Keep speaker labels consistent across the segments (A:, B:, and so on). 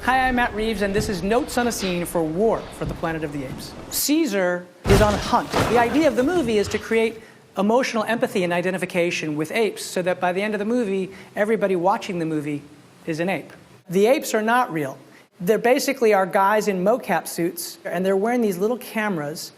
A: Hi, I'm Matt Reeves, and this is Notes on a Scene for War for the Planet of the Apes. Caesar is on a hunt. The idea of the movie is to create emotional empathy and identification with apes so that by the end of the movie, everybody watching the movie is an ape. The apes are not real. They're basically our guys in mocap suits, and they're wearing these little cameras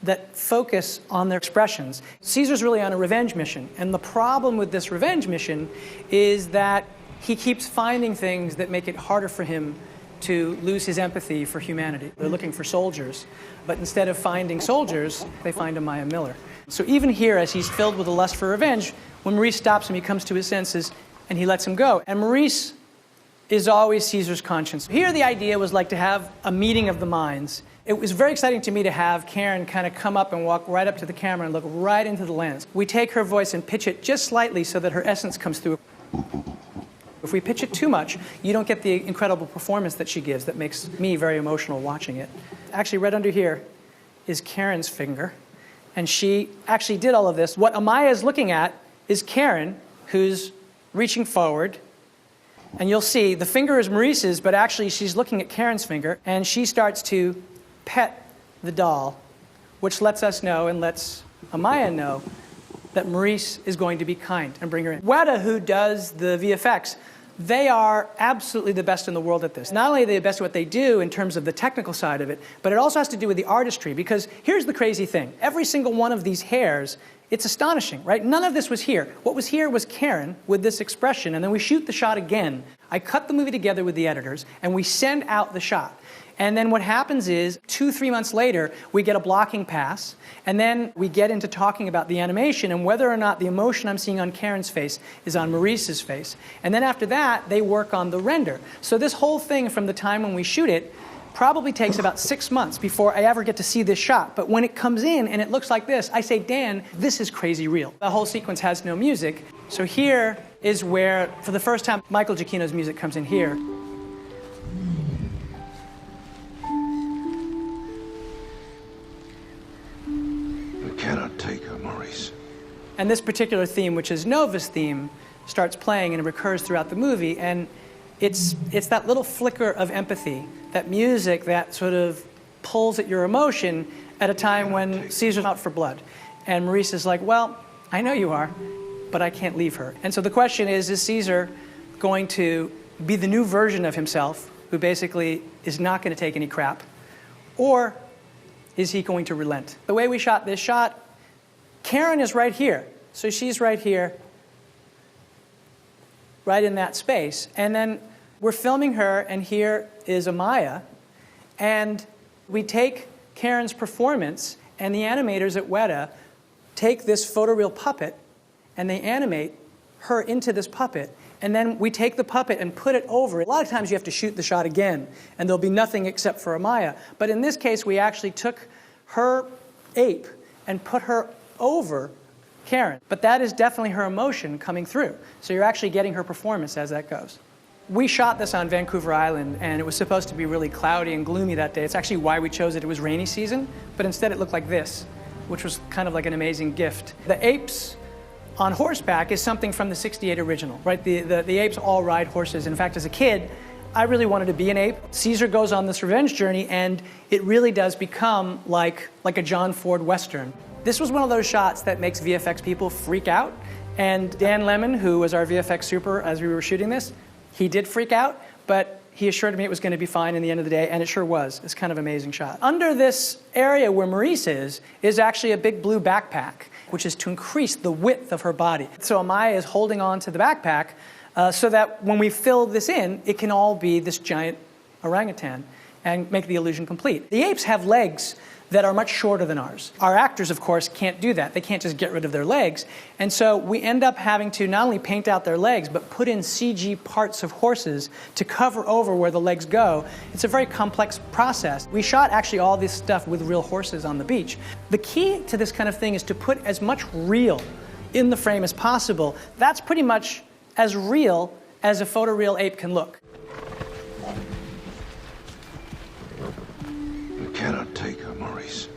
A: that focus on their expressions. Caesar's really on a revenge mission, and the problem with this revenge mission is that he keeps finding things that make it harder for him to lose his empathy for humanity. They're looking for soldiers, but instead of finding soldiers, they find a Maya Miller. So even here, as he's filled with a lust for revenge, when Maurice stops him, he comes to his senses and he lets him go. And Maurice is always Caesar's conscience. Here the idea was like to have a meeting of the minds. It was very exciting to me to have Karen kind of come up and walk right up to the camera and look right into the lens. We take her voice and pitch it just slightly so that her essence comes through. If we pitch it too much, you don't get the incredible performance that she gives that makes me very emotional watching it. Actually, right under here is Karen's finger, and she actually did all of this. What Amaya is looking at is Karen, who's reaching forward, and you'll see the finger is Maurice's, but actually she's looking at Karen's finger, and she starts to pet the doll, which lets us know and lets Amaya know that Maurice is going to be kind and bring her in. Weta, who does the VFX, they are absolutely the best in the world at this. Not only are they the best at what they do in terms of the technical side of it, but it also has to do with the artistry, because here's the crazy thing. Every single one of these hairs, it's astonishing, right? None of this was here. What was here was Karen with this expression, and then we shoot the shot again. I cut the movie together with the editors, and we send out the shot. And then what happens is, 2-3 months later, we get a blocking pass, and then we get into talking about the animation and whether or not the emotion I'm seeing on Karen's face is on Maurice's face. And then after that, they work on the render. So this whole thing from the time when we shoot it probably takes about 6 months before I ever get to see this shot. But when it comes in and it looks like this, I say, Dan, this is crazy real. The whole sequence has no music. So here is where, for the first time, Michael Giacchino's music comes in here.
B: Cannot take her, Maurice.
A: And this particular theme, which is Nova's theme, starts playing and it recurs throughout the movie, and it's that little flicker of empathy, that music that sort of pulls at your emotion at a time when Caesar's out for blood. And Maurice is like, well, I know you are, but I can't leave her. And so the question is Caesar going to be the new version of himself, who basically is not going to take any crap, or is he going to relent? The way we shot this shot, Karen is right here. So she's right here, right in that space. And then we're filming her, and here is Amaya. And we take Karen's performance, and the animators at Weta take this photoreal puppet, and they animate her into this puppet. And then we take the puppet and put it over. A lot of times you have to shoot the shot again, and there'll be nothing except for Amaya. But in this case, we actually took her ape and put her over Karen. But that is definitely her emotion coming through. So you're actually getting her performance as that goes. We shot this on Vancouver Island, and it was supposed to be really cloudy and gloomy that day. It's actually why we chose it. It was rainy season, but instead it looked like this, which was kind of like an amazing gift. The apes on horseback is something from the '68 original, right? The apes all ride horses. In fact, as a kid, I really wanted to be an ape. Caesar goes on this revenge journey, and it really does become like a John Ford Western. This was one of those shots that makes VFX people freak out. And Dan Lemon, who was our VFX super as we were shooting this, he did freak out, but he assured me it was going to be fine in the end of the day, and it sure was. It's kind of an amazing shot. Under this area where Maurice is actually a big blue backpack, which is to increase the width of her body. So Amaya is holding on to the backpack so that when we fill this in, it can all be this giant orangutan and make the illusion complete. The apes have legs that are much shorter than ours. Our actors, of course, can't do that. They can't just get rid of their legs. And so we end up having to not only paint out their legs, but put in CG parts of horses to cover over where the legs go. It's a very complex process. We shot actually all this stuff with real horses on the beach. The key to this kind of thing is to put as much real in the frame as possible. That's pretty much as real as a photoreal ape can look.
B: You cannot take her, Maurice.